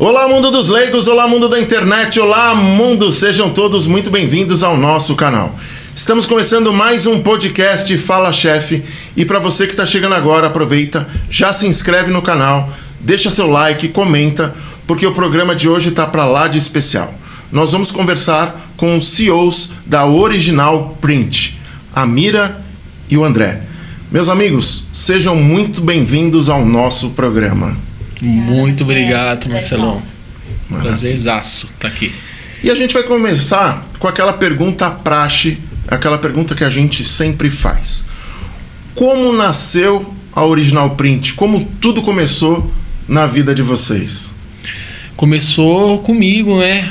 Olá, mundo dos leigos, olá, mundo da internet, olá, mundo, sejam todos muito bem-vindos ao nosso canal. Estamos começando mais um podcast Fala Chefe, e para você que está chegando agora, aproveita, já se inscreve no canal, deixa seu like, comenta, porque o programa de hoje está para lá de especial. Nós vamos conversar com os CEOs da Original Print, a Mira e o André. Meus amigos, sejam muito bem-vindos ao nosso programa. Muito obrigado, Marcelão. Prazerzaço tá aqui. E a gente vai começar com aquela pergunta praxe, aquela pergunta que a gente sempre faz. Como nasceu a Original Print? Como tudo começou na vida de vocês? Começou comigo, né?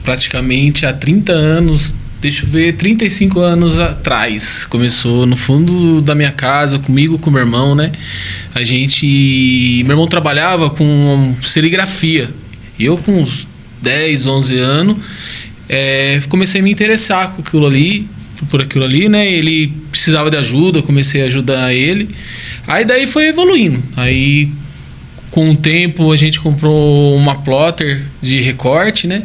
Praticamente há 30 anos, 35 anos atrás. Começou no fundo da minha casa, comigo, com meu irmão, né? Meu irmão trabalhava com serigrafia. E eu, com uns 10, 11 anos, comecei a me interessar por aquilo ali, né? Ele precisava de ajuda, eu comecei a ajudar ele. Aí daí foi evoluindo. Aí, com o tempo, a gente comprou uma plotter de recorte, né?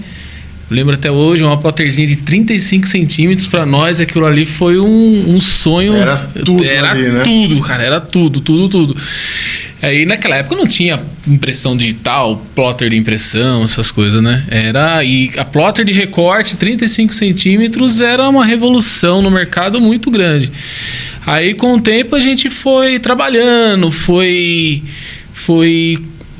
Eu lembro até hoje, uma plotterzinha de 35 centímetros. Pra nós, aquilo ali foi um sonho. Era tudo ali, né? Tudo, cara. Era tudo. Aí, naquela época, não tinha impressão digital, plotter de impressão, essas coisas, né? E a plotter de recorte, 35 centímetros, era uma revolução no mercado muito grande. Aí, com o tempo, a gente foi trabalhando, foi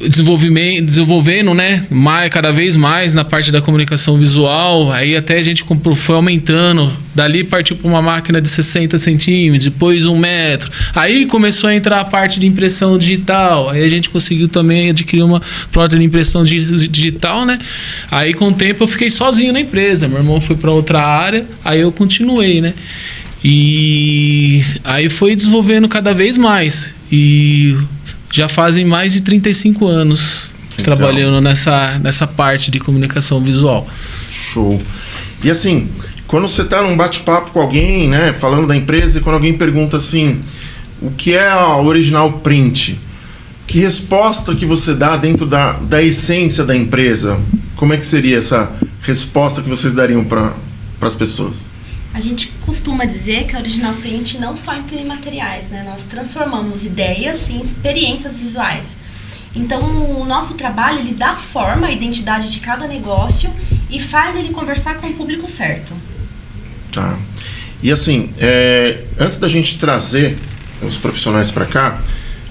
desenvolvendo, né, cada vez mais na parte da comunicação visual. Aí até a gente foi aumentando, dali partiu para uma máquina de 60 centímetros, depois 1 metro, aí começou a entrar a parte de impressão digital, aí a gente conseguiu também adquirir uma plotter de impressão digital, né. Aí, com o tempo, eu fiquei sozinho na empresa, meu irmão foi para outra área, aí eu continuei, né, e aí foi desenvolvendo cada vez mais, e já fazem mais de 35 anos trabalhando nessa parte de comunicação visual. Show. E assim, quando você está num bate-papo com alguém, né, falando da empresa, e quando alguém pergunta assim, o que é a Original Print? Que resposta que você dá dentro da essência da empresa? Como é que seria essa resposta que vocês dariam para as pessoas? A gente costuma dizer que a Original Print não só imprime materiais, né? Nós transformamos ideias em experiências visuais. Então, o nosso trabalho, ele dá forma à identidade de cada negócio e faz ele conversar com o público certo. Tá. E assim, antes da gente trazer os profissionais para cá,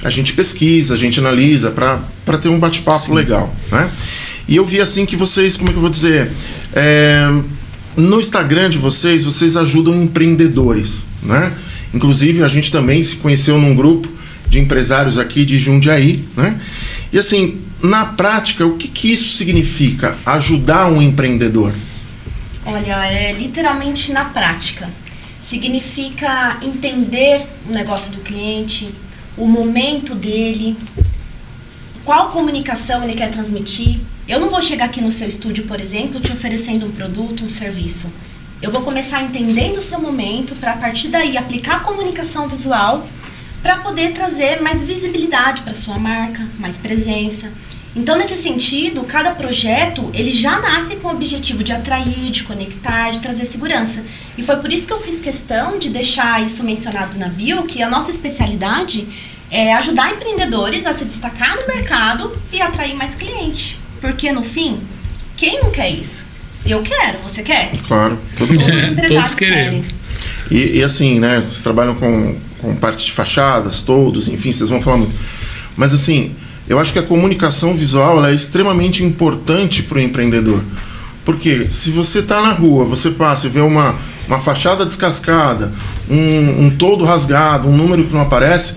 a gente pesquisa, a gente analisa para ter um bate-papo legal, né? E eu vi assim que vocês, como é que eu vou dizer... No Instagram de vocês ajudam empreendedores, né? Inclusive, a gente também se conheceu num grupo de empresários aqui de Jundiaí, né? E assim, na prática, o que isso significa, ajudar um empreendedor? Olha, literalmente na prática. Significa entender o negócio do cliente, o momento dele, qual comunicação ele quer transmitir. Eu não vou chegar aqui no seu estúdio, por exemplo, te oferecendo um produto, um serviço. Eu vou começar entendendo o seu momento, para a partir daí aplicar a comunicação visual, para poder trazer mais visibilidade para sua marca, mais presença. Então, nesse sentido, cada projeto, ele já nasce com o objetivo de atrair, de conectar, de trazer segurança. E foi por isso que eu fiz questão de deixar isso mencionado na bio, que a nossa especialidade é ajudar empreendedores a se destacar no mercado e atrair mais cliente. Porque, no fim, quem não quer isso? Eu quero, você quer? Claro, todos os empresários querem. E assim, né, vocês trabalham com parte de fachadas, todos, enfim, vocês vão falar muito. Mas assim, eu acho que a comunicação visual ela é extremamente importante para o empreendedor. Porque se você está na rua, você passa e vê uma fachada descascada, um toldo rasgado, um número que não aparece,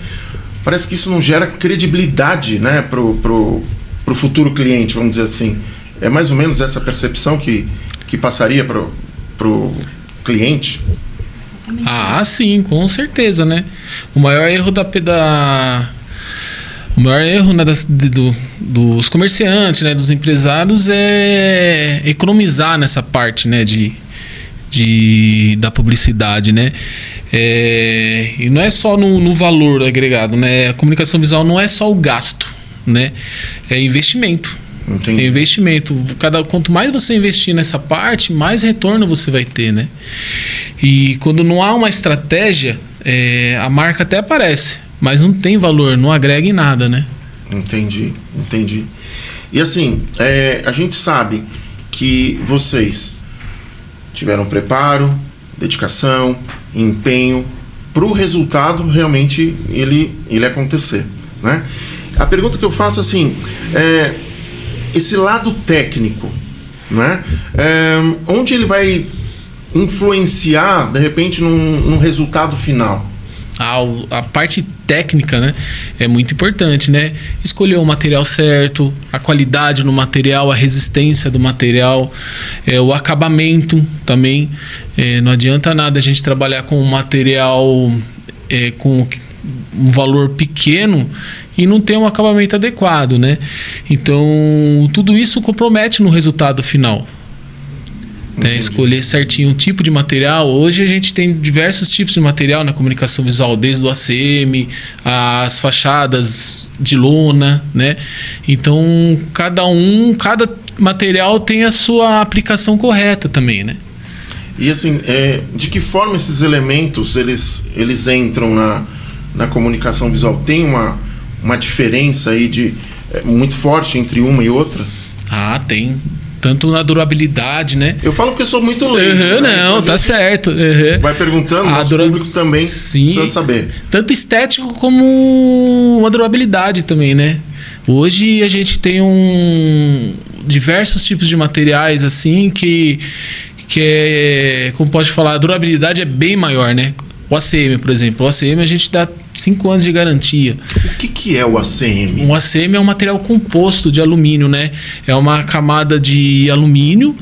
parece que isso não gera credibilidade, né, pro futuro cliente, vamos dizer assim. É mais ou menos essa percepção que passaria pro cliente? Exatamente. Sim, com certeza, né? O maior erro né, dos comerciantes, né, dos empresários é economizar nessa parte, né, da publicidade, né? E não é só no valor agregado, né? A comunicação visual não é só o gasto, né? É investimento. Entendi. É investimento. Quanto mais você investir nessa parte, mais retorno você vai ter, né? E quando não há uma estratégia, a marca até aparece, mas não tem valor, não agrega em nada, né? Entendi. E assim, a gente sabe que vocês tiveram preparo, dedicação, empenho para o resultado realmente ele acontecer, né? A pergunta que eu faço assim, esse lado técnico, né? Onde ele vai influenciar de repente num resultado final? A parte técnica, né, é muito importante, né? Escolher o material certo, a qualidade no material, a resistência do material, o acabamento também. Não adianta nada a gente trabalhar com um material com um valor pequeno e não ter um acabamento adequado, né? Então, tudo isso compromete no resultado final. Escolher certinho um tipo de material. Hoje a gente tem diversos tipos de material na comunicação visual, desde o ACM, as fachadas de lona, né? Então cada material tem a sua aplicação correta também, né? E assim, de que forma esses elementos eles entram na comunicação visual? Tem uma diferença aí muito forte entre uma e outra? Tem. Tanto na durabilidade, né? Eu falo porque eu sou muito leigo. Não, então tá certo. Vai perguntando, nosso público também precisa saber. Tanto estético como a durabilidade também, né? Hoje a gente tem diversos tipos de materiais assim que como pode falar, a durabilidade é bem maior, né? O ACM, por exemplo. O ACM a gente dá 5 anos de garantia. O que é o ACM? O ACM é um material composto de alumínio, né? É uma camada de alumínio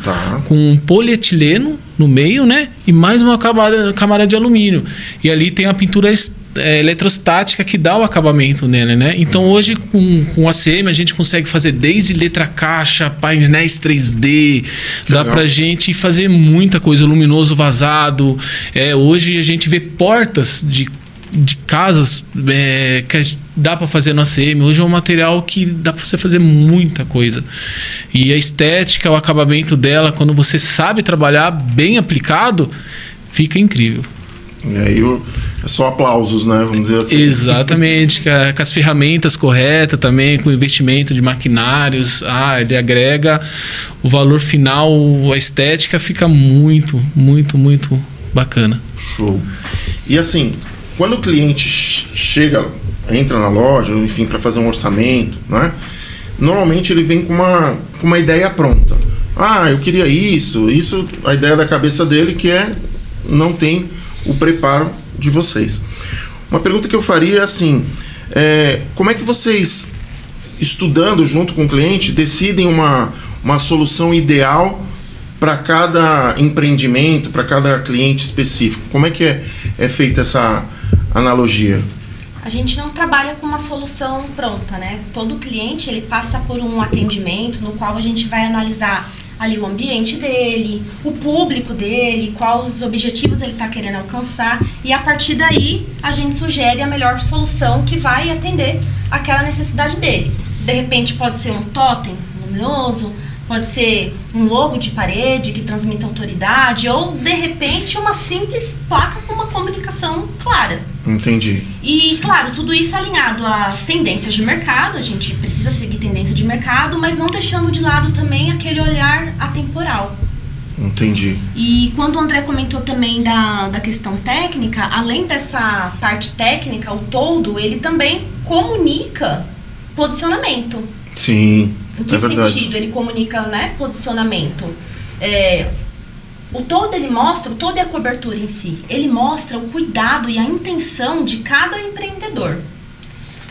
com polietileno no meio, né? E mais uma camada de alumínio. E ali tem a pintura eletrostática que dá o acabamento nele, né? Então hoje com o ACM a gente consegue fazer desde letra caixa, painéis 3D, dá pra gente fazer muita coisa, luminoso vazado. Hoje a gente vê portas de casas que dá para fazer no ACM. Hoje é um material que dá para você fazer muita coisa. E a estética, o acabamento dela, quando você sabe trabalhar bem aplicado, fica incrível. E aí é só aplausos, né? Vamos dizer assim. Exatamente. Com as ferramentas corretas também, com o investimento de maquinários, ele agrega o valor final, a estética fica muito, muito, muito bacana. Show. E assim, quando o cliente entra na loja, enfim, para fazer um orçamento, né? Normalmente ele vem com uma ideia pronta. Eu queria isso, a ideia da cabeça dele não tem o preparo de vocês. Uma pergunta que eu faria é assim, como é que vocês, estudando junto com o cliente, decidem uma solução ideal para cada empreendimento, para cada cliente específico? Como é que é feita essa analogia? A gente não trabalha com uma solução pronta, né? Todo cliente ele passa por um atendimento no qual a gente vai analisar ali o ambiente dele, o público dele, quais os objetivos ele está querendo alcançar, e a partir daí a gente sugere a melhor solução que vai atender aquela necessidade dele. De repente pode ser um totem luminoso, pode ser um logo de parede que transmita autoridade, ou de repente uma simples placa com uma comunicação clara. Entendi. E claro, tudo isso alinhado às tendências de mercado. A gente precisa seguir tendência de mercado, mas não deixando de lado também aquele olhar atemporal. Entendi. E quando o André comentou também da questão técnica, além dessa parte técnica, o todo, ele também comunica posicionamento. Sim, em que sentido ele comunica, né, posicionamento? O todo ele mostra, o todo é a cobertura em si. Ele mostra o cuidado e a intenção de cada empreendedor.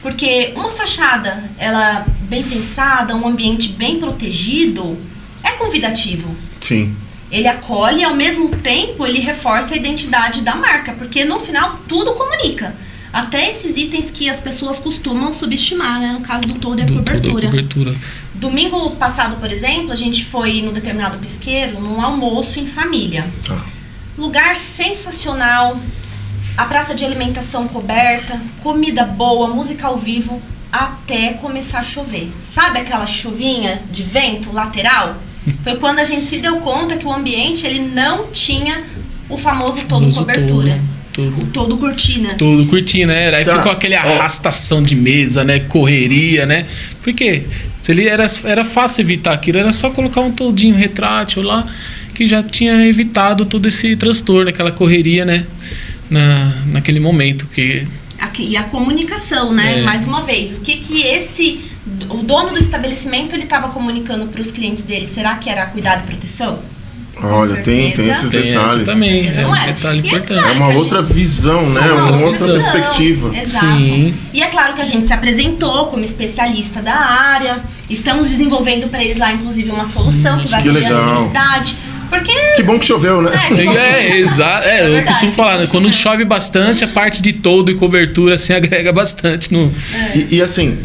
Porque uma fachada, ela bem pensada, um ambiente bem protegido, é convidativo. Sim. Ele acolhe e ao mesmo tempo ele reforça a identidade da marca, porque no final tudo comunica. Até esses itens que as pessoas costumam subestimar, né? No caso do todo e a cobertura. Domingo passado, por exemplo, a gente foi no determinado pesqueiro, num almoço em família. Lugar sensacional, a praça de alimentação coberta, comida boa, música ao vivo. até começar a chover. Sabe aquela chuvinha de vento lateral? Foi quando a gente se deu conta que o ambiente ele não tinha o famoso todo cobertura. O todo cortina. Todo cortina, né? Aí ficou aquele arrastação de mesa, né? Correria, né? Porque se ele era fácil evitar aquilo, era só colocar um todinho retrátil lá, que já tinha evitado todo esse transtorno, aquela correria, né? Naquele momento. E a comunicação, né? Mais uma vez, o que o dono do estabelecimento ele estava comunicando para os clientes dele? Será que era cuidado e proteção? Olha, tem esses detalhes. Também, é um detalhe importante. É uma outra visão, né? Uma outra perspectiva. Exato. Sim. E é claro que a gente se apresentou como especialista da área. Estamos desenvolvendo para eles lá, inclusive, uma solução que vai atender a necessidade. Porque... Que bom que choveu, né? Exato. Eu costumo falar, né? Quando chove bastante, a parte de toldo e cobertura assim, agrega bastante no... E assim,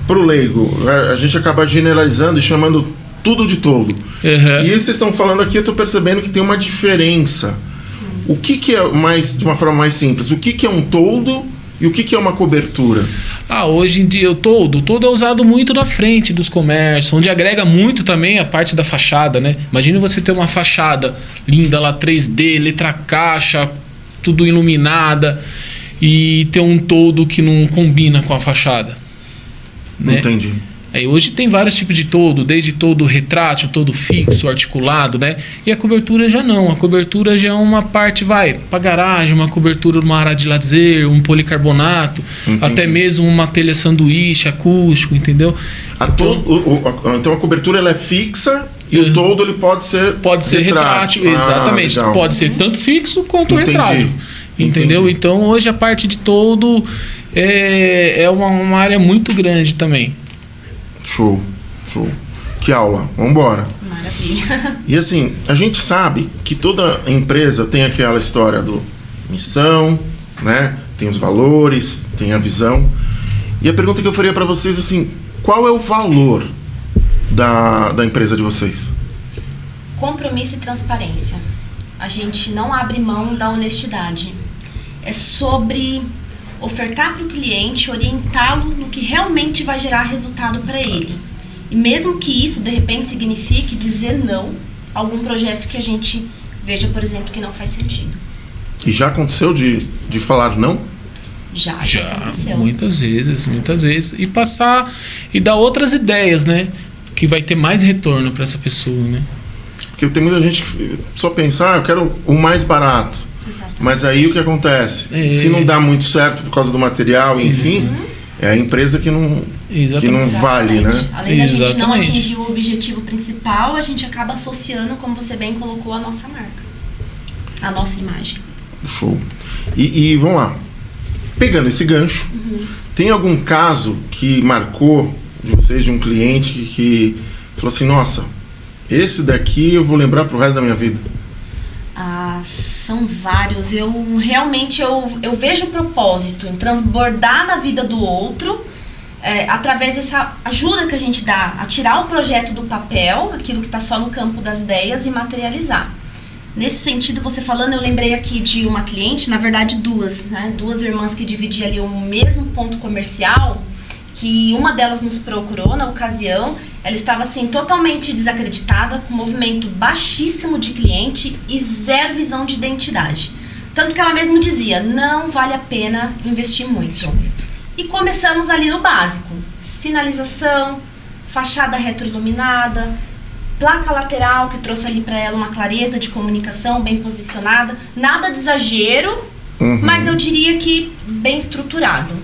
pro leigo, a gente acaba generalizando e chamando tudo de toldo. E isso vocês estão falando aqui, eu tô percebendo que tem uma diferença. O que é mais, de uma forma mais simples, o que é um toldo e o que é uma cobertura? Hoje em dia o toldo é usado muito na frente dos comércios, onde agrega muito também a parte da fachada, né? Imagina você ter uma fachada linda lá, 3D, letra caixa, tudo iluminada, e ter um toldo que não combina com a fachada. Né? Entendi. Hoje tem vários tipos de toldo, desde toldo retrátil, toldo fixo, articulado, né? E a cobertura já não. A cobertura já é uma parte, para garagem, uma cobertura numa área de lazer, um policarbonato, até mesmo uma telha sanduíche, acústico, entendeu? Então a cobertura ela é fixa e o toldo ele pode ser retrátil. Exatamente. Pode ser tanto fixo quanto retrátil. Entendeu? Então hoje a parte de toldo é uma área muito grande também. Show. Que aula, vambora. Maravilha. E assim, a gente sabe que toda empresa tem aquela história do missão, né? Tem os valores, tem a visão. E a pergunta que eu faria para vocês assim, qual é o valor da empresa de vocês? Compromisso e transparência. A gente não abre mão da honestidade. É sobre ofertar para o cliente, orientá-lo no que realmente vai gerar resultado para ele. E mesmo que isso, de repente, signifique dizer não a algum projeto que a gente veja, por exemplo, que não faz sentido. E já aconteceu de falar não? Já aconteceu. Muitas vezes. E passar e dar outras ideias, né? Que vai ter mais retorno para essa pessoa, né? Porque tem muita gente que só pensa, eu quero o mais barato. Exatamente. Mas aí o que acontece? Se não dá muito certo por causa do material, enfim, é a empresa que não vale, né? Além da gente não atingir o objetivo principal, a gente acaba associando, como você bem colocou, a nossa marca, a nossa imagem. Show. E vamos lá. Pegando esse gancho, tem algum caso que marcou de vocês, de um cliente que falou assim, nossa, esse daqui eu vou lembrar pro resto da minha vida? São vários. Eu realmente vejo o propósito em transbordar na vida do outro através dessa ajuda que a gente dá a tirar o projeto do papel, aquilo que está só no campo das ideias, e materializar. Nesse sentido, você falando, eu lembrei aqui de uma cliente, na verdade duas, né? Duas irmãs que dividiam ali o mesmo ponto comercial, que uma delas nos procurou na ocasião. Ela estava assim totalmente desacreditada, com movimento baixíssimo de cliente e zero visão de identidade. Tanto que ela mesma dizia, não vale a pena investir muito. E começamos ali no básico. Sinalização, fachada retroiluminada, placa lateral que trouxe ali para ela uma clareza de comunicação bem posicionada. Nada de exagero, mas eu diria que bem estruturado.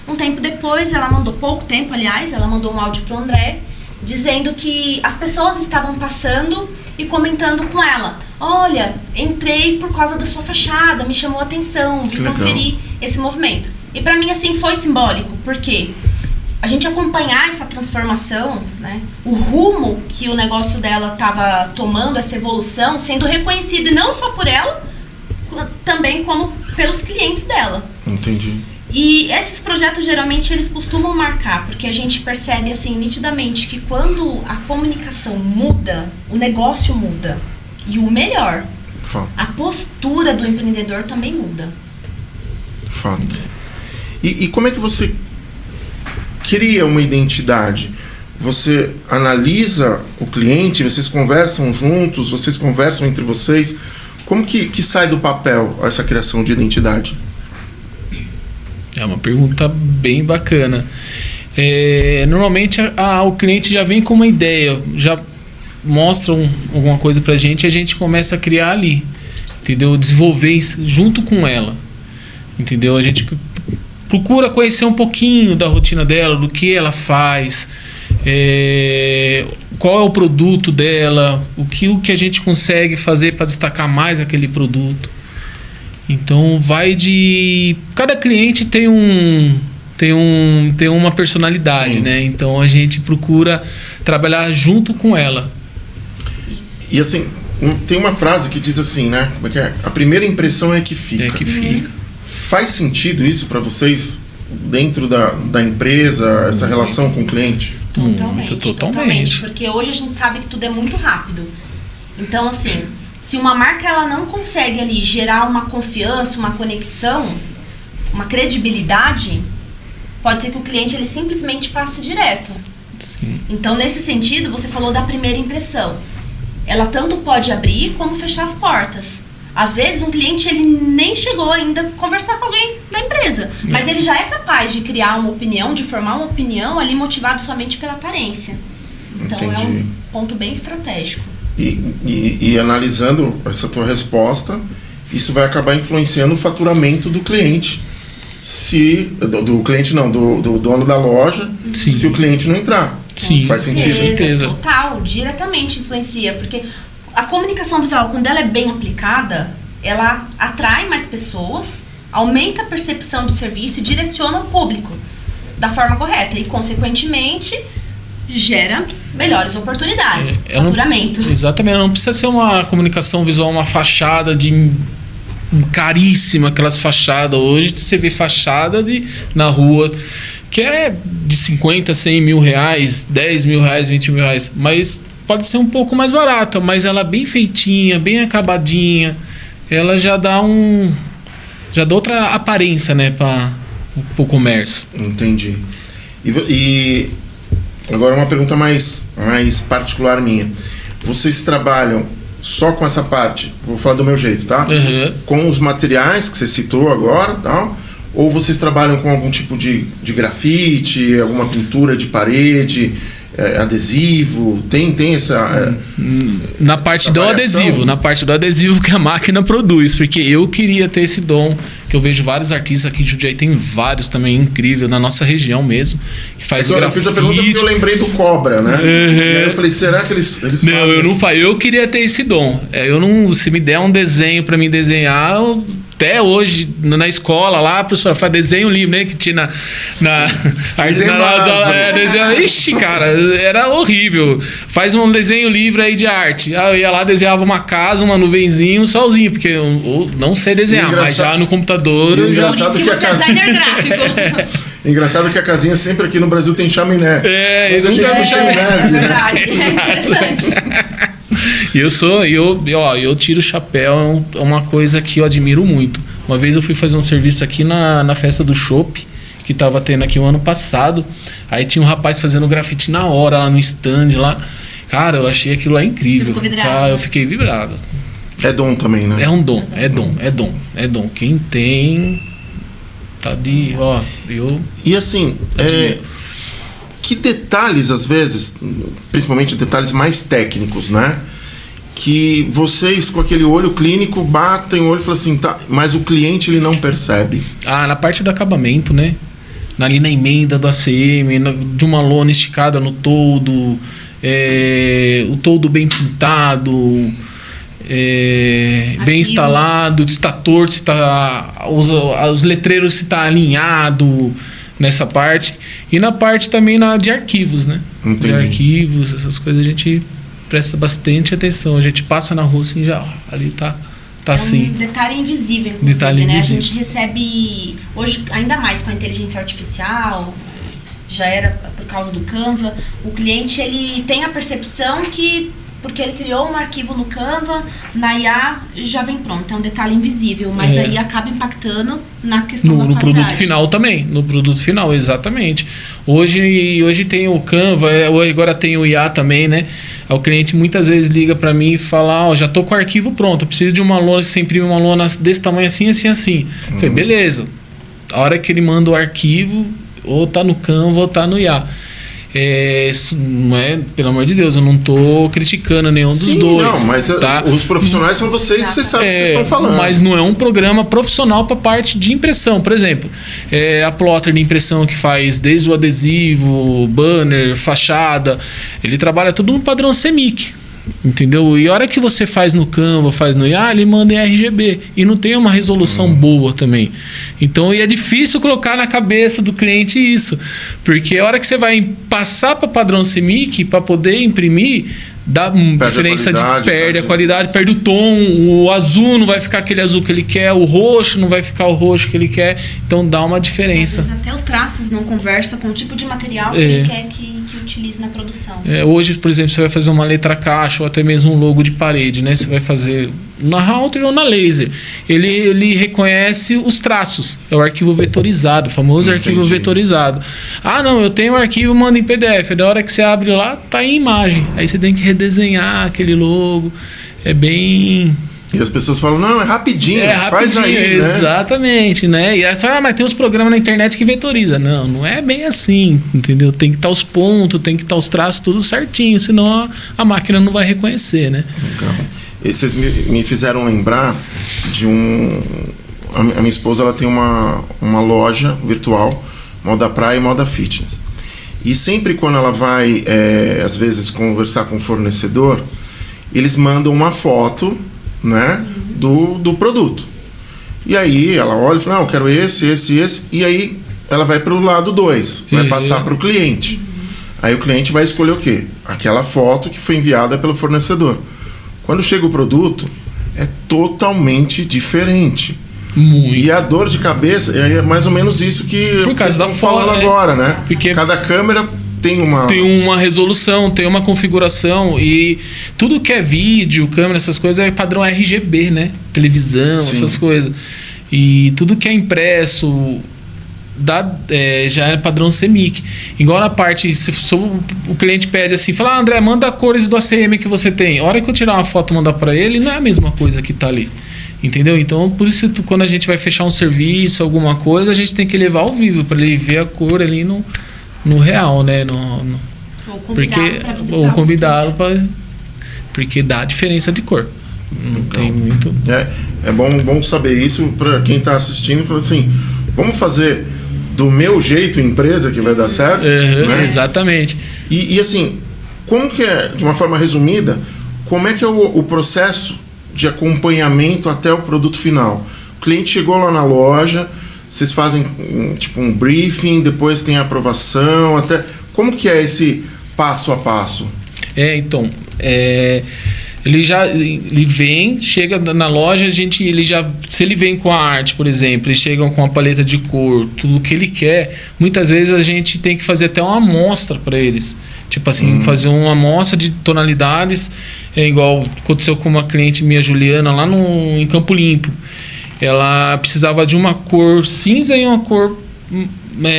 Um tempo depois, ela mandou um áudio pro André, dizendo que as pessoas estavam passando e comentando com ela, olha, entrei por causa da sua fachada, me chamou a atenção, vim conferir esse movimento. E pra mim, assim, foi simbólico, porque a gente acompanhar essa transformação, né, o rumo que o negócio dela estava tomando, essa evolução, sendo reconhecido, e não só por ela, também como pelos clientes dela. Entendi. E esses projetos, geralmente, eles costumam marcar, porque a gente percebe, assim, nitidamente, que quando a comunicação muda, o negócio muda. E o melhor, Fato. A postura do empreendedor também muda. Fato. E como é que você cria uma identidade? Você analisa o cliente, vocês conversam juntos, vocês conversam entre vocês. Como que sai do papel essa criação de identidade? É uma pergunta bem bacana. Normalmente o cliente já vem com uma ideia, já mostra alguma coisa pra gente e a gente começa a criar ali, entendeu? Desenvolver junto com ela, entendeu? A gente procura conhecer um pouquinho da rotina dela, do que ela faz, qual é o produto dela, o que a gente consegue fazer para destacar mais aquele produto. Então vai de... Cada cliente tem uma personalidade, Sim. né? Então a gente procura trabalhar junto com ela. E assim, tem uma frase que diz assim, né? Como é que é? A primeira impressão é que fica. É que fica. Faz sentido isso para vocês dentro da empresa, essa relação com o cliente? Totalmente. Porque hoje a gente sabe que tudo é muito rápido. Então, assim, se uma marca ela não consegue ali gerar uma confiança, uma conexão, uma credibilidade, pode ser que o cliente ele simplesmente passe direto. Sim. Então, nesse sentido, você falou da primeira impressão. Ela tanto pode abrir como fechar as portas. Às vezes, um cliente ele nem chegou ainda a conversar com alguém da empresa, mas ele já é capaz de criar uma opinião, de formar uma opinião ali motivado somente pela aparência. Então, Entendi. é um ponto bem estratégico. E analisando essa tua resposta, isso vai acabar influenciando o faturamento do cliente. Do cliente não, do dono da loja, Sim. se o cliente não entrar. Sim, Faz sentido. certeza. Total, diretamente influencia, porque a comunicação visual, quando ela é bem aplicada, ela atrai mais pessoas, aumenta a percepção de serviço e direciona o público da forma correta e, consequentemente, gera melhores oportunidades, faturamento. Exatamente, não precisa ser uma comunicação visual, uma fachada de caríssima, aquelas fachadas. Hoje você vê fachada na rua que é de 50, 100 mil reais, 10 mil reais, 20 mil reais, mas pode ser um pouco mais barata, mas ela bem feitinha, bem acabadinha, ela já dá outra aparência, né, para o comércio. Entendi. E agora uma pergunta mais particular minha. Vocês trabalham só com essa parte? Vou falar do meu jeito, tá? Uhum. Com os materiais que você citou agora, tal? Ou vocês trabalham com algum tipo de grafite, alguma pintura de parede, adesivo? Tem essa... Na parte essa do variação? adesivo, na parte do adesivo que a máquina produz, porque eu queria ter esse dom, que eu vejo vários artistas aqui em Jundiaí, tem vários também incrível na nossa região mesmo, que faz o grafite. Eu fiz a pergunta porque eu lembrei do Cobra, né? E aí eu falei, será que eles Não, fazem eu não faço. Eu queria ter esse dom. Se me der um desenho pra mim desenhar, até hoje, na escola lá, a professora faz desenho livre, né? Que tinha desenho. Ixi, cara, era horrível. Faz um desenho livre aí de arte. Eu ia lá, desenhava uma casa, uma nuvenzinha, um solzinho, porque eu não sei desenhar, mas já no computador eu já... Engraçado Por isso que a você é designer gráfico. Engraçado que a casinha sempre aqui no Brasil tem chaminé. Mas a gente não tem É neve, né? verdade, é interessante. E eu tiro o chapéu, é uma coisa que eu admiro muito. Uma vez eu fui fazer um serviço aqui na festa do Chopp, que tava tendo aqui o ano passado. Aí tinha um rapaz fazendo grafite na hora, lá no stand lá. Cara, eu achei aquilo lá incrível. Você ficou vidrado, Eu né? fiquei vibrado. É dom também, né? É um dom, é dom. Quem tem, tá de... E assim, que detalhes, às vezes, principalmente detalhes mais técnicos, né? Que vocês, com aquele olho clínico, batem o olho e falam assim, tá, mas o cliente ele não percebe. Na parte do acabamento, né? Ali na emenda do ACM, de uma lona esticada no toldo, o toldo bem pintado, bem instalado, se está torto, se tá, os letreiros se tá alinhado nessa parte. E na parte também de arquivos, né? Entendi. De arquivos, essas coisas a gente presta bastante atenção. A gente passa na rua assim, já ali tá assim. Um detalhe invisível, inclusive, Detalhe né? invisível. A gente recebe, hoje, ainda mais com a inteligência artificial, já era por causa do Canva, o cliente ele tem a percepção que porque ele criou um arquivo no Canva, na IA já vem pronto, é um detalhe invisível, mas aí acaba impactando na questão da no qualidade. produto final também, no produto final, exatamente. Hoje tem o Canva, agora tem o IA também, né? O cliente muitas vezes liga para mim e fala, ó, já tô com o arquivo pronto, eu preciso de uma lona, você imprime uma lona desse tamanho assim, assim, assim. Falei, beleza. A hora que ele manda o arquivo, ou tá no Canva ou tá no IA. Não é, pelo amor de Deus, eu não tô criticando nenhum dos dois. Não, mas tá? Os profissionais são vocês, vocês sabem o que vocês estão falando. Mas não é um programa profissional para parte de impressão. Por exemplo, a plotter de impressão que faz desde o adesivo, banner, fachada, ele trabalha tudo no padrão CMYK. Entendeu? E a hora que você faz no Canva, faz no IA, ele manda em RGB. E não tem uma resolução boa também. Então, é difícil colocar na cabeça do cliente isso. Porque a hora que você vai passar para padrão CMYK, para poder imprimir, dá diferença perde a qualidade, perde o tom, o azul não vai ficar aquele azul que ele quer, o roxo não vai ficar o roxo que ele quer, então dá uma diferença. Às vezes até os traços não conversam com o tipo de material que ele quer que utilize na produção. Hoje, por exemplo, você vai fazer uma letra caixa ou até mesmo um logo de parede, né? Você vai fazer na router ou na laser. Ele reconhece os traços, é o arquivo vetorizado, o famoso arquivo vetorizado. Ah, não, eu tenho o arquivo, manda em PDF, da hora que você abre lá, tá em imagem, aí você tem que redesenhar aquele logo, é bem... E as pessoas falam, não, é rapidinho, faz aí, né? Exatamente, né? E aí fala, mas tem uns programas na internet que vetoriza. Não é bem assim, entendeu? Tem que estar os pontos, tem que estar os traços, tudo certinho, senão a máquina não vai reconhecer, né? Legal. E vocês me fizeram lembrar de a minha esposa, ela tem uma loja virtual, moda praia e moda fitness. E sempre quando ela vai, às vezes, conversar com o fornecedor, eles mandam uma foto, né, do produto. E aí ela olha e fala, não, eu quero esse. E aí ela vai para o lado 2, vai passar para o cliente. Aí o cliente vai escolher o quê? Aquela foto que foi enviada pelo fornecedor. Quando chega o produto, é totalmente diferente. Muito. E a dor de cabeça é mais ou menos isso que vocês estão falando agora, né? Porque cada câmera tem uma resolução, tem uma configuração, e tudo que é vídeo, câmera, essas coisas é padrão RGB, né? Televisão, essas coisas. E tudo que é impresso já é padrão CMYK. Igual na parte, se o cliente pede assim, fala, André, manda cores do ACM que você tem. A hora que eu tirar uma foto e mandar para ele, não é a mesma coisa que tá ali. Entendeu? Então, por isso, quando a gente vai fechar um serviço, alguma coisa, a gente tem que levar ao vivo, para ele ver a cor ali no real, né? Ou convidá-lo para... Porque dá diferença de cor. Não tem muito... É bom saber isso para quem está assistindo e falar assim, vamos fazer do meu jeito empresa que vai dar certo? Né? Exatamente. E assim, como que é, de uma forma resumida, como é que é o processo de acompanhamento até o produto final? O cliente chegou lá na loja, vocês fazem tipo um briefing, depois tem a aprovação, até... Como que é esse passo a passo? Ele vem, chega na loja, se ele vem com a arte, por exemplo, eles chegam com a paleta de cor, tudo que ele quer, muitas vezes a gente tem que fazer até uma amostra para eles. Tipo assim, fazer uma amostra de tonalidades, igual aconteceu com uma cliente minha, Juliana, lá em Campo Limpo. Ela precisava de uma cor cinza e uma cor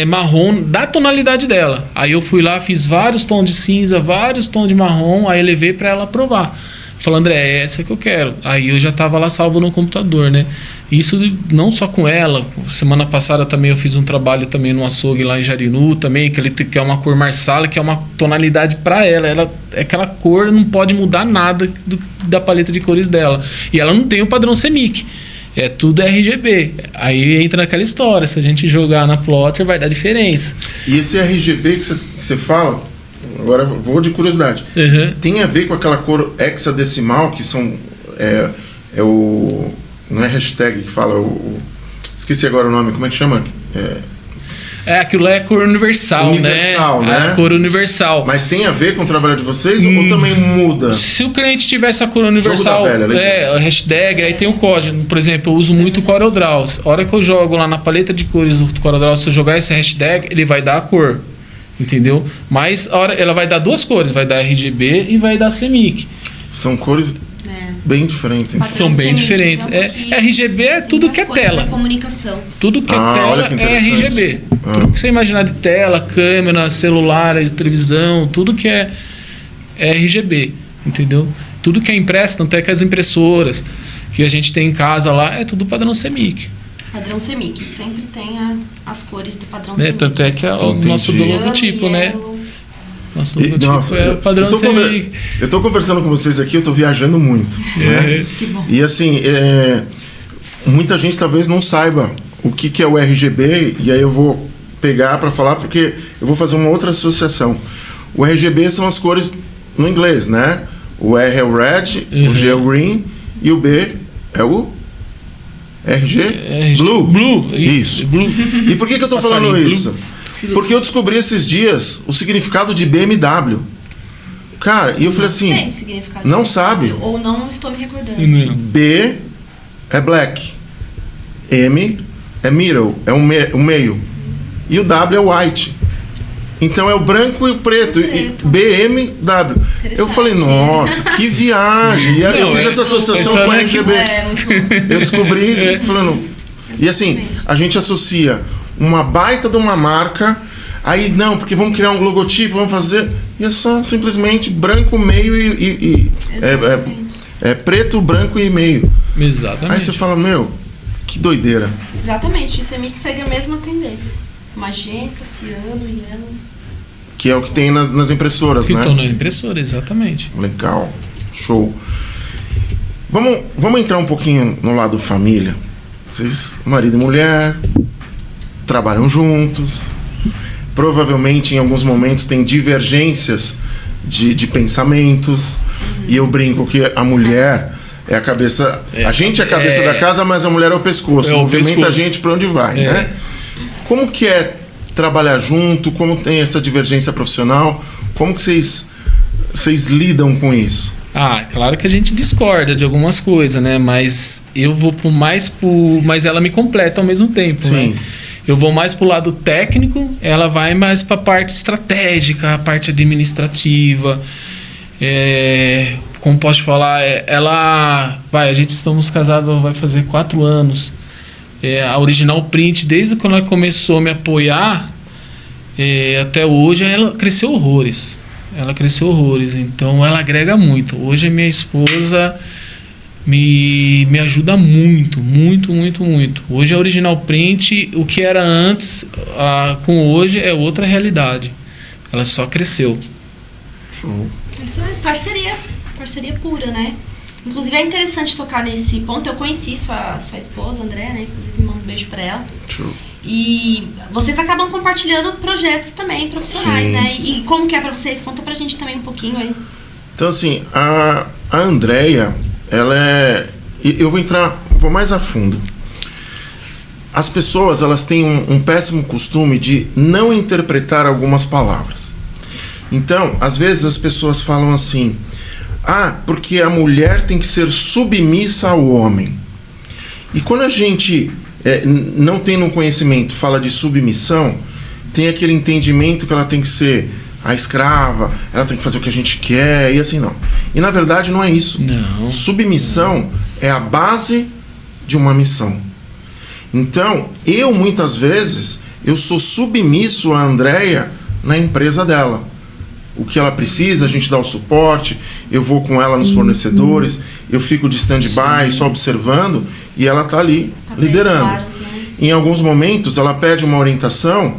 marrom da tonalidade dela. Aí eu fui lá, fiz vários tons de cinza, vários tons de marrom, aí levei para ela provar. Falei, André, é essa que eu quero. Aí eu já estava lá salvo no computador, né? Isso não só com ela. Semana passada também eu fiz um trabalho também no açougue lá em Jarinu também, que é uma cor marsala, que é uma tonalidade para ela. Aquela cor não pode mudar nada da paleta de cores dela. E ela não tem o padrão CMYK. É tudo RGB. Aí entra naquela história. Se a gente jogar na plotter, vai dar diferença. E esse RGB que você fala, agora vou de curiosidade, tem a ver com aquela cor hexadecimal, que são... não é hashtag que fala, esqueci agora o nome, como é que chama? Aquilo é cor universal, né? É cor universal. Mas tem a ver com o trabalho de vocês ou também muda? Se o cliente tivesse a cor universal, Jogo da velha, a hashtag, aí tem o código. Por exemplo, eu uso muito o CorelDRAW. A hora que eu jogo lá na paleta de cores do CorelDRAW, se eu jogar esse hashtag, ele vai dar a cor. Entendeu? Mas ela vai dar duas cores, vai dar RGB e vai dar CMYK. São cores bem diferentes. Padrão São bem CMYK, diferentes. que RGB é sim, tudo as que é cores tela. da comunicação. Tudo que é olha tela que é interessante. RGB. Tudo que você imaginar de tela, câmera, celular, televisão, tudo que é RGB, entendeu? Tudo que é impresso, tanto é que as impressoras que a gente tem em casa lá, é tudo padrão CMYK. Padrão CMYK, sempre tem as cores do padrão Né? CMYK. Tanto é que é o Entendi. nosso logotipo, né? Yellow. Nosso logotipo é o padrão CMYK. Eu tô conversando com vocês aqui, eu tô viajando muito. Né? Que bom. E assim, muita gente talvez não saiba o que é o RGB, e aí eu vou pegar para falar porque eu vou fazer uma outra associação. O RGB são as cores no inglês, né? O R é o red, o G é o green e o B é o RG? Blue. Blue, Isso. Blue. E por que eu tô Passarinho falando blue. isso? Porque eu descobri esses dias o significado de BMW. Cara, e eu falei assim, Sei o significado não de sabe? Ou não estou me recordando. Não. B é black, M é middle, é o meio, e o W é white. Então é o branco e o preto. E BMW. Eu falei, nossa, que viagem. E aí eu Não, fiz essa associação com o RGB. Muito bom. Eu descobri, falando. E assim, a gente associa uma baita de uma marca, aí não, porque vamos criar um logotipo, vamos fazer. E é só simplesmente branco, meio Exatamente. é preto, branco e meio. Exatamente. Aí você fala, meu, que doideira. Exatamente, o CMYK segue a mesma tendência. Magenta, ciano, yellow. Que é o que tem nas impressoras, Que né? estão na impressora, exatamente. Legal, show. Vamos entrar um pouquinho no lado família. Vocês, marido e mulher, trabalham juntos. Provavelmente em alguns momentos tem divergências de pensamentos. E eu brinco que a mulher é a cabeça. A gente é a cabeça da casa, mas a mulher é o pescoço. É o Movimenta pescoço. a gente para onde vai, né? Como que é trabalhar junto? Como tem essa divergência profissional? Como que vocês lidam com isso? Ah, claro que a gente discorda de algumas coisas, né? Mas eu vou mas ela me completa ao mesmo tempo, Sim. né? Eu vou mais pro lado técnico, ela vai mais pra parte estratégica, a parte administrativa. Como posso falar, a gente estamos casados, vai fazer 4 anos. A Original Print, desde quando ela começou a me apoiar, até hoje, ela cresceu horrores. Então ela agrega muito. Hoje a minha esposa me ajuda muito. Hoje a Original Print, o que era antes, com hoje é outra realidade. Ela só cresceu. Show. Isso é parceria pura, né? Inclusive é interessante tocar nesse ponto. Eu conheci sua esposa, André, né? Inclusive mando um beijo pra ela. Show. E vocês acabam compartilhando projetos também profissionais, Sim. né? E como que é pra vocês? Conta pra gente também um pouquinho aí. Então, assim, a Andréia, ela é... Eu vou mais a fundo. As pessoas, elas têm um péssimo costume de não interpretar algumas palavras. Então, às vezes as pessoas falam assim... porque a mulher tem que ser submissa ao homem. E quando a gente não tem no conhecimento, fala de submissão, tem aquele entendimento que ela tem que ser a escrava, ela tem que fazer o que a gente quer, e assim não. E na verdade não é isso. Não. Submissão é a base de uma missão. Então, muitas vezes, eu sou submisso a Andréia na empresa dela. O que ela precisa, a gente dá o suporte, eu vou com ela nos fornecedores, eu fico de stand-by, só observando, e ela está ali, liderando. Claros, né? Em alguns momentos, ela pede uma orientação,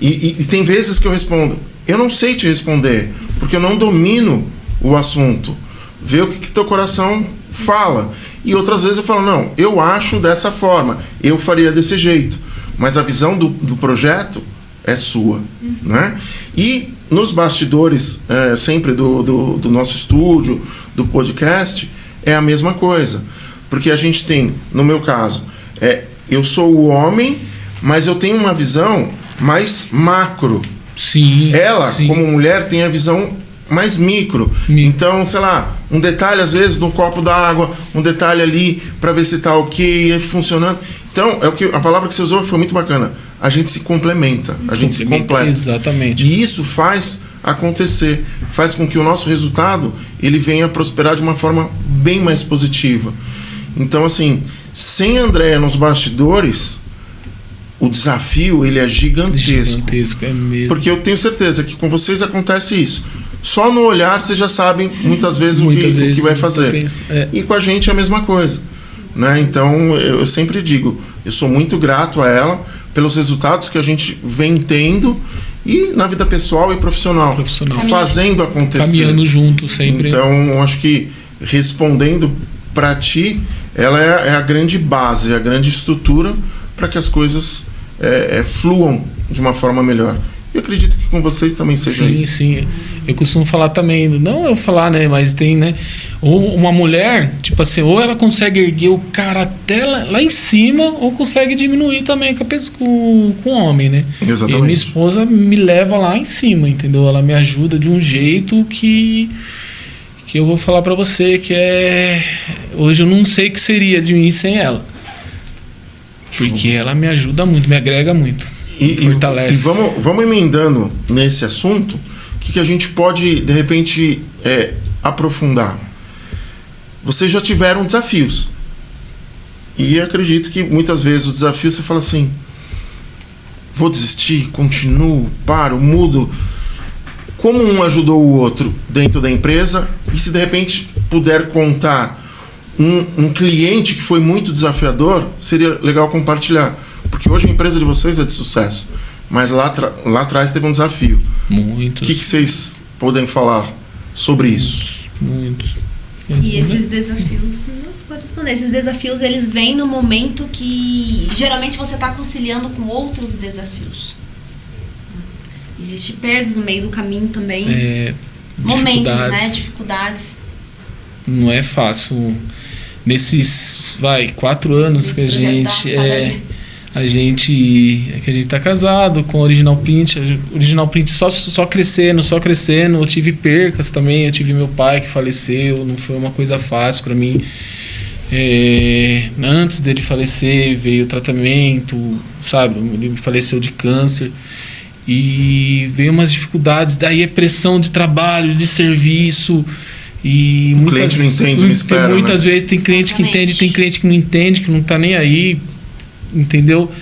e tem vezes que eu respondo, eu não sei te responder, porque eu não domino o assunto. Vê o que teu coração fala. E outras vezes eu falo, não, eu acho dessa forma, eu faria desse jeito. Mas a visão do projeto é sua, né? E nos bastidores, sempre do nosso estúdio, do podcast, é a mesma coisa. Porque a gente tem, no meu caso, eu sou o homem, mas eu tenho uma visão mais macro. Sim. Ela, sim. como mulher, tem a visão mais micro. Então, sei lá, um detalhe às vezes no copo d'água, um detalhe ali para ver se tá ok, funcionando. Então, a palavra que você usou foi muito bacana. A gente se complementa, a gente se completa. Exatamente. E isso faz acontecer, faz com que o nosso resultado ele venha a prosperar de uma forma bem mais positiva. Então, assim, sem a Andréia nos bastidores, o desafio ele é gigantesco. Gigantesco, é mesmo. Porque eu tenho certeza que com vocês acontece isso. Só no olhar vocês já sabem muitas vezes o que vai fazer. E com a gente é a mesma coisa. Né? Então, eu sempre digo, eu sou muito grato a ela pelos resultados que a gente vem tendo e na vida pessoal e profissional. Fazendo acontecer. Caminhando junto sempre. Então, eu acho que respondendo para ti, ela é a grande base, a grande estrutura para que as coisas fluam de uma forma melhor. Eu acredito que com vocês também seja isso. Sim. Eu costumo falar também, não eu falar, né, mas tem, né, ou uma mulher, tipo assim, ou ela consegue erguer o cara até lá em cima, ou consegue diminuir também com o homem, né? Exatamente. E minha esposa me leva lá em cima, entendeu? Ela me ajuda de um jeito que eu vou falar pra você que hoje eu não sei o que seria de mim sem ela. Porque ela me ajuda muito, me agrega muito. Fortalece. E vamos emendando nesse assunto, o que a gente pode, de repente, aprofundar. Vocês já tiveram desafios. E eu acredito que muitas vezes o desafio você fala assim, vou desistir, continuo, paro, mudo. Como um ajudou o outro dentro da empresa, e se de repente puder contar um cliente que foi muito desafiador, seria legal compartilhar. Porque hoje a empresa de vocês é de sucesso, mas lá atrás teve um desafio. Muitos. O que vocês podem falar sobre isso? Muitos. E esses desafios, não você pode responder, esses desafios eles vêm no momento que geralmente você está conciliando com outros desafios. Existe perdas no meio do caminho também. Momentos, né? Dificuldades. Não é fácil. Nesses 4 anos que a gente tá casado com a Original Print. A Original Print só crescendo. Eu tive percas também. Eu tive meu pai que faleceu. Não foi uma coisa fácil para mim. Antes dele falecer, veio o tratamento, sabe? Ele faleceu de câncer. E veio umas dificuldades. Daí é pressão de trabalho, de serviço. E o cliente não entende, não espera, muitas vezes tem cliente que entende, tem cliente que não entende, que não tá nem aí, entendeu?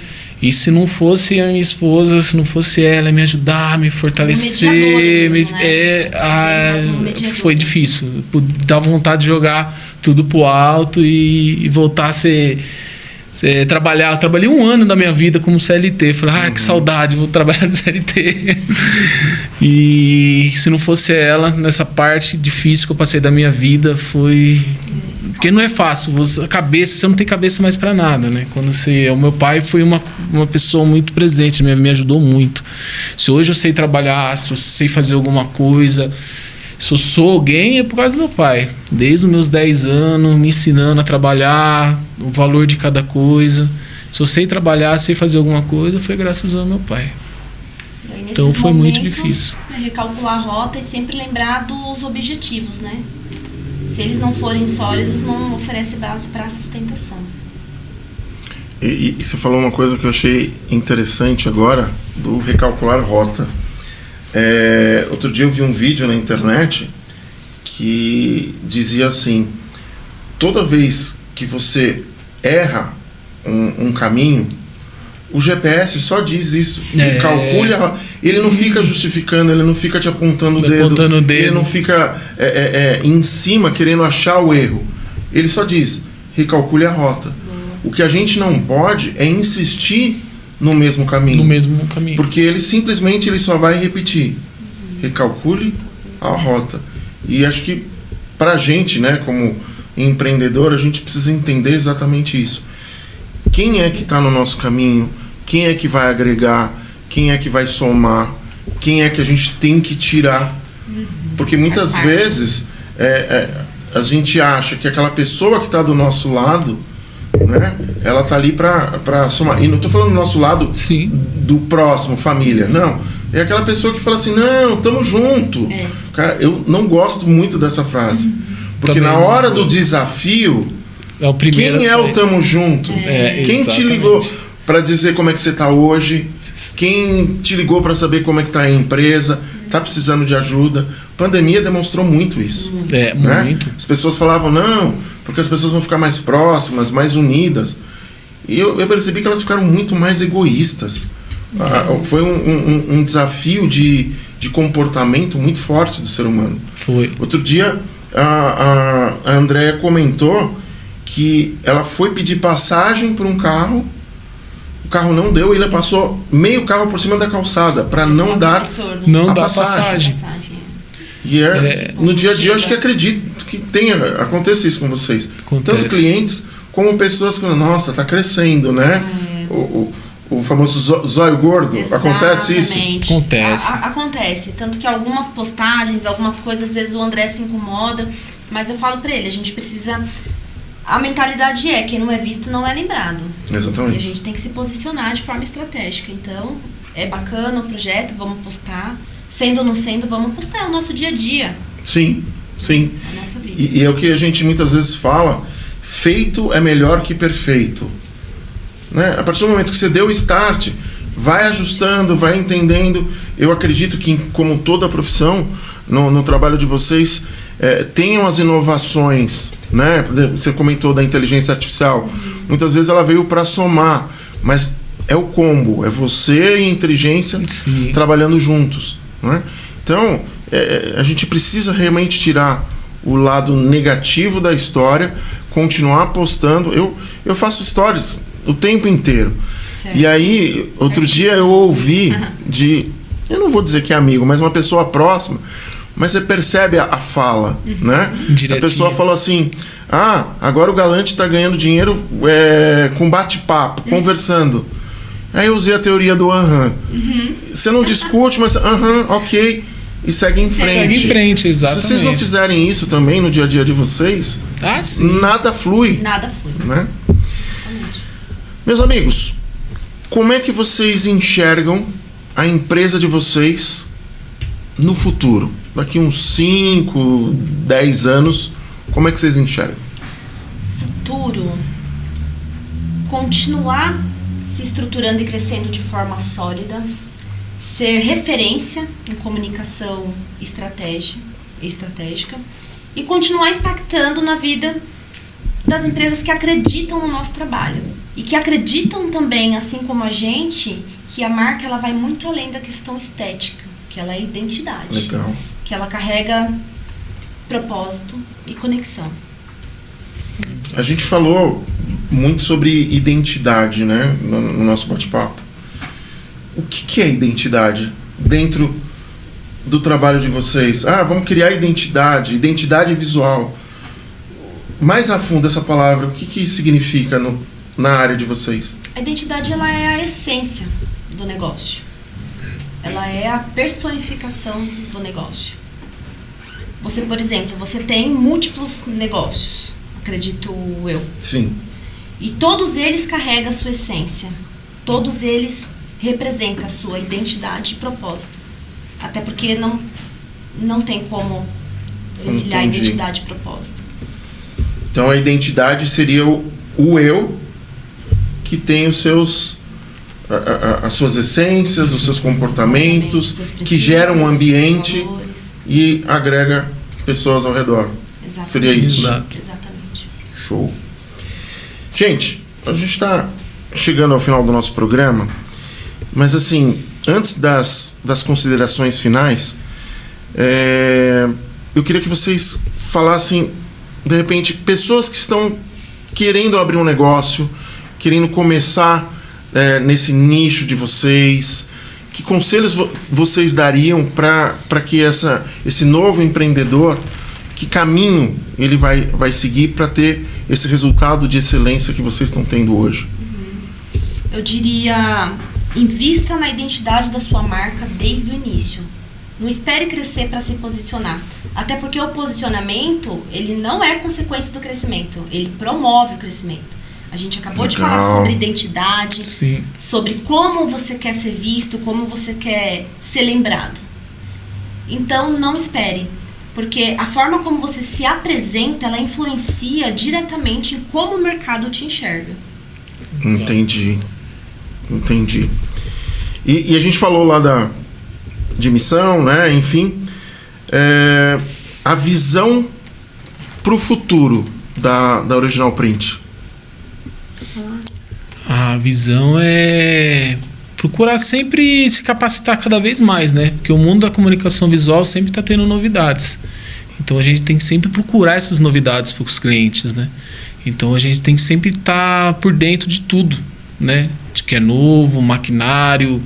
E se não fosse a minha esposa, se não fosse ela me ajudar, me fortalecer, foi difícil. Dá vontade de jogar tudo pro alto e voltar a trabalhar. Eu trabalhei 1 ano da minha vida como CLT. Falei, que saudade, vou trabalhar de CLT. E se não fosse ela, nessa parte difícil que eu passei da minha vida, foi... Porque não é fácil, você não tem cabeça mais pra nada, né? O meu pai foi uma pessoa muito presente, me ajudou muito. Se hoje eu sei trabalhar, se eu sei fazer alguma coisa... Se eu sou alguém, é por causa do meu pai. Desde os meus 10 anos, me ensinando a trabalhar, o valor de cada coisa. Se eu sei trabalhar, sei fazer alguma coisa, foi graças ao meu pai. Então foi muito difícil. Recalcular a rota e sempre lembrar dos objetivos, né? Se eles não forem sólidos, não oferece base para a sustentação. E você falou uma coisa que eu achei interessante agora, do recalcular rota. Outro dia eu vi um vídeo na internet que dizia assim: toda vez que você erra um caminho, o GPS só diz isso. Ele calcula, ele não fica justificando, ele não fica te apontando o dedo, ele não fica em cima querendo achar o erro. Ele só diz: recalcule a rota. O que a gente não pode é insistir no mesmo caminho. Porque ele simplesmente só vai repetir. Recalcule a rota. E acho que pra gente, né, como empreendedor, a gente precisa entender exatamente isso. Quem é que está no nosso caminho? Quem é que vai agregar? Quem é que vai somar? Quem é que a gente tem que tirar? Porque muitas vezes a gente acha que aquela pessoa que está do nosso lado, né, ela tá ali para somar. E não estou falando do nosso lado, sim, do próximo, família. Não. É aquela pessoa que fala assim, não, tamo junto. Cara, eu não gosto muito dessa frase. Porque também na hora do desafio, quem é o tamo junto? Quem te ligou para dizer como é que você tá hoje? Quem te ligou para saber como é que tá a empresa? tá precisando de ajuda. A pandemia demonstrou muito isso. É, né? muito. As pessoas falavam, não, porque as pessoas vão ficar mais próximas, mais unidas. E eu percebi que elas ficaram muito mais egoístas. Foi um desafio de comportamento muito forte do ser humano. Foi. Outro dia, a Andréia comentou que ela foi pedir passagem por um carro, o carro não deu, e ele passou meio carro por cima da calçada para não dar Não a dá passagem. passagem. E no dia a dia eu acho que acredito que aconteça isso com vocês. Acontece. Tanto clientes como pessoas que, nossa, tá crescendo, né? O famoso zóio gordo. Exatamente. Acontece isso? Acontece. Acontece. Tanto que algumas postagens, algumas coisas, às vezes o André se incomoda, mas eu falo pra ele, a gente precisa... A mentalidade quem não é visto não é lembrado. Exatamente. E a gente tem que se posicionar de forma estratégica. Então, é bacana o projeto, vamos postar. Sendo ou não sendo, vamos postar. É o nosso dia a dia. Sim, sim. É a nossa vida. E é o que a gente muitas vezes fala, feito é melhor que perfeito. Né? A partir do momento que você deu o start, vai ajustando, vai entendendo. Eu acredito que, como toda profissão, no trabalho de vocês, tenham as inovações, né? Você comentou da inteligência artificial. Muitas vezes ela veio para somar, mas é o combo, é você e a inteligência Sim. trabalhando juntos, né? Então, a gente precisa realmente tirar o lado negativo da história, continuar apostando. Eu faço stories o tempo inteiro. Certo. E aí, outro dia eu ouvi eu não vou dizer que é amigo, mas uma pessoa próxima, mas você percebe a fala, né? Direitinho. A pessoa falou assim, agora o Galante está ganhando dinheiro com bate-papo, conversando. Aí eu usei a teoria do Você não discute, mas ok, e segue em frente. Segue em frente, exatamente. Se vocês não fizerem isso também no dia a dia de vocês, sim. nada flui. Nada flui. Né? Meus amigos, como é que vocês enxergam a empresa de vocês no futuro? Daqui uns 5, 10 anos, como é que vocês enxergam? Futuro, continuar se estruturando e crescendo de forma sólida, ser referência em comunicação estratégica e continuar impactando na vida das empresas que acreditam no nosso trabalho e que acreditam também, assim como a gente, que a marca ela vai muito além da questão estética, que ela é identidade. Legal. Que ela carrega propósito e conexão. A gente falou muito sobre identidade, né, no nosso bate-papo. O que é identidade dentro do trabalho de vocês? Vamos criar identidade visual. Mais a fundo essa palavra, o que significa na área de vocês? A identidade ela é a essência do negócio. Ela é a personificação do negócio. Você, por exemplo, você tem múltiplos negócios, acredito eu. Sim. E todos eles carregam a sua essência. Todos eles representam a sua identidade e propósito. Até porque não tem como desvencilhar a identidade e propósito. Então a identidade seria o eu que tem os seus as suas essências, os seus comportamentos, que geram um ambiente e agrega pessoas ao redor. Exatamente. Seria isso, né? Exatamente. Show. Gente, a gente está chegando ao final do nosso programa, mas assim, antes das considerações finais, eu queria que vocês falassem, de repente, pessoas que estão querendo abrir um negócio, querendo começar nesse nicho de vocês. Que conselhos vocês dariam para que esse novo empreendedor, que caminho ele vai seguir para ter esse resultado de excelência que vocês estão tendo hoje? Eu diria, invista na identidade da sua marca desde o início. Não espere crescer para se posicionar. Até porque o posicionamento, ele não é consequência do crescimento. Ele promove o crescimento. A gente acabou de falar sobre identidade, Sim. sobre como você quer ser visto, como você quer ser lembrado. Então, não espere. Porque a forma como você se apresenta, ela influencia diretamente em como o mercado te enxerga. Entendi. E a gente falou lá de missão, né? Enfim, a visão para o futuro da Original Print. A visão é procurar sempre se capacitar cada vez mais, né? Porque o mundo da comunicação visual sempre está tendo novidades. Então a gente tem que sempre procurar essas novidades para os clientes, né? Então a gente tem que sempre estar por dentro de tudo, né? De que é novo, maquinário.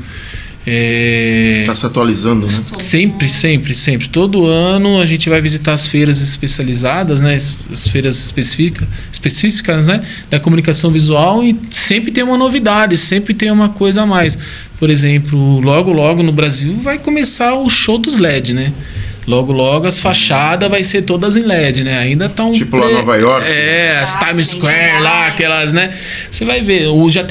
Está se atualizando, né? Sempre. Todo ano a gente vai visitar as feiras especializadas, né? As feiras específicas, né? Da comunicação visual, e sempre tem uma novidade, sempre tem uma coisa a mais. Por exemplo, logo no Brasil vai começar o show dos LED, né? Logo as fachadas vai ser todas em LED, né? Ainda tá tipo lá em Nova York. As Times Square lá, aquelas, né? Você vai ver, já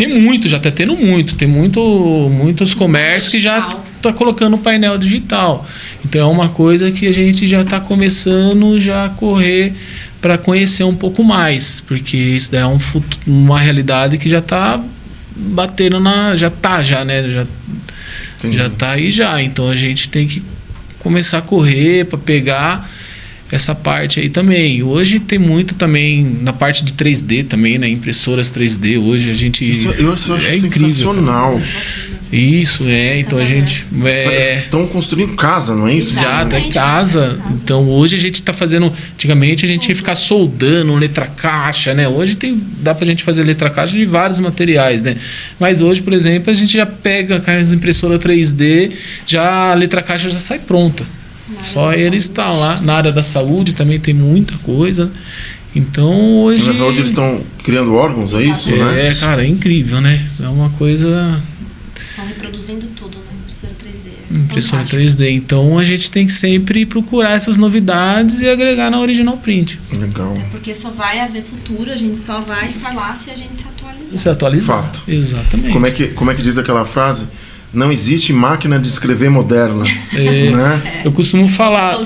tá tendo muito. Tem muitos comércios que já tá colocando painel digital. Então é uma coisa que a gente já tá começando já a correr para conhecer um pouco mais, porque isso daí é uma realidade que já tá batendo né? Já tá aí já. Então a gente tem que começar a correr para pegar essa parte aí também. Hoje tem muito também na parte de 3D também, né? Impressoras 3D. Hoje a gente... Eu acho sensacional. Incrível, isso, então a gente... Estão construindo casa, não é isso? Já, tá em casa. Então hoje a gente tá fazendo... Antigamente a gente ia ficar soldando letra caixa, né? Hoje dá pra gente fazer letra caixa de vários materiais, né? Mas hoje, por exemplo, a gente já pega as impressoras 3D, a letra caixa já sai pronta. Só ele está lá. Na área da saúde também tem muita coisa. Então hoje... Na saúde eles estão criando órgãos, é isso, né? Cara, é incrível, né? É uma coisa... Estão reproduzindo tudo, né? Impressora 3D. Impressora 3D. Então a gente tem que sempre procurar essas novidades e agregar na Original Print. Legal. Até porque só vai haver futuro, a gente só vai estar lá se a gente se atualizar. Se atualizar. Fato. Exatamente. Como é que diz aquela frase? Não existe máquina de escrever moderna. Né? Eu costumo falar...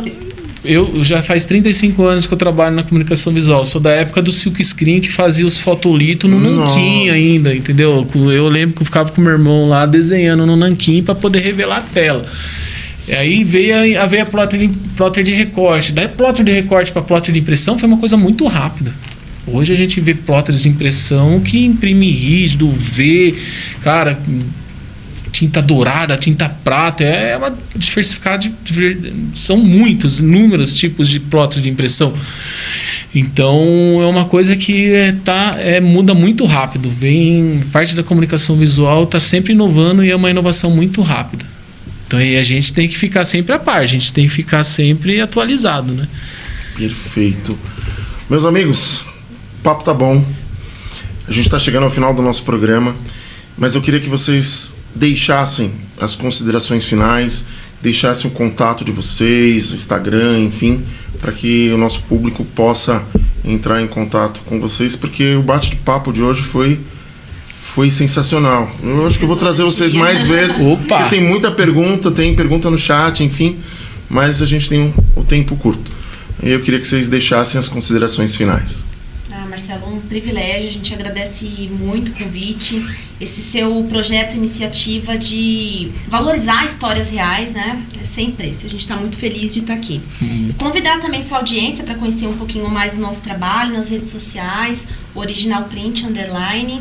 Eu já faz 35 anos que eu trabalho na comunicação visual. Sou da época do silk screen, que fazia os fotolitos no nanquim ainda, entendeu? Eu lembro que eu ficava com meu irmão lá desenhando no nanquim para poder revelar a tela. E aí veio a plotter de recorte. Daí plotter de recorte para plotter de impressão foi uma coisa muito rápida. Hoje a gente vê plotters de impressão que imprime rígido, cara... tinta dourada, tinta prata, é uma diversificada são inúmeros tipos de plotter de impressão. Então é uma coisa que muda muito rápido. Parte da comunicação visual está sempre inovando e é uma inovação muito rápida. Então aí a gente tem que ficar sempre a par, a gente tem que ficar sempre atualizado, né? Perfeito. Meus amigos, o papo tá bom. A gente está chegando ao final do nosso programa, mas eu queria que vocês deixassem as considerações finais, deixassem o contato de vocês, o Instagram, enfim, para que o nosso público possa entrar em contato com vocês, porque o bate-papo de hoje foi sensacional. Eu acho que eu vou trazer vocês mais vezes, porque tem muita pergunta, tem pergunta no chat, enfim, mas a gente tem o tempo curto. Eu queria que vocês deixassem as considerações finais. Marcelo, um privilégio, a gente agradece muito o convite, esse seu projeto, iniciativa de valorizar histórias reais, né? É sem preço, a gente está muito feliz de estar aqui. Convidar também sua audiência para conhecer um pouquinho mais do nosso trabalho nas redes sociais, Original Print _.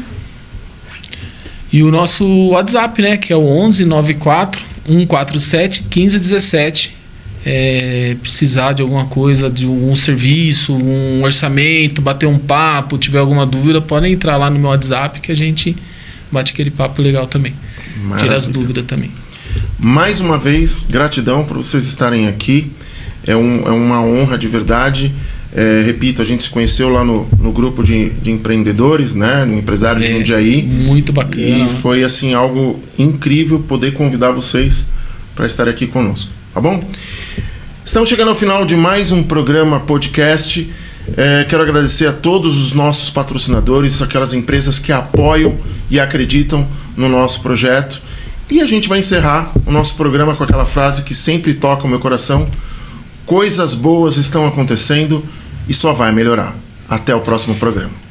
E o nosso WhatsApp, né? Que é o 11 94 147 1517. Precisar de alguma coisa, de um serviço, um orçamento, bater um papo, tiver alguma dúvida, podem entrar lá no meu WhatsApp que a gente bate aquele papo legal também. Maravilha. Tira as dúvidas também. Mais uma vez, gratidão por vocês estarem aqui. É uma honra de verdade. Repito, a gente se conheceu lá no grupo de empreendedores, né? No Empresário de Jundiaí. Muito bacana. E foi assim, algo incrível poder convidar vocês para estar aqui conosco. Tá bom? Estamos chegando ao final de mais um programa podcast. Quero agradecer a todos os nossos patrocinadores, aquelas empresas que apoiam e acreditam no nosso projeto. E a gente vai encerrar o nosso programa com aquela frase que sempre toca o meu coração: coisas boas estão acontecendo e só vai melhorar. Até o próximo programa.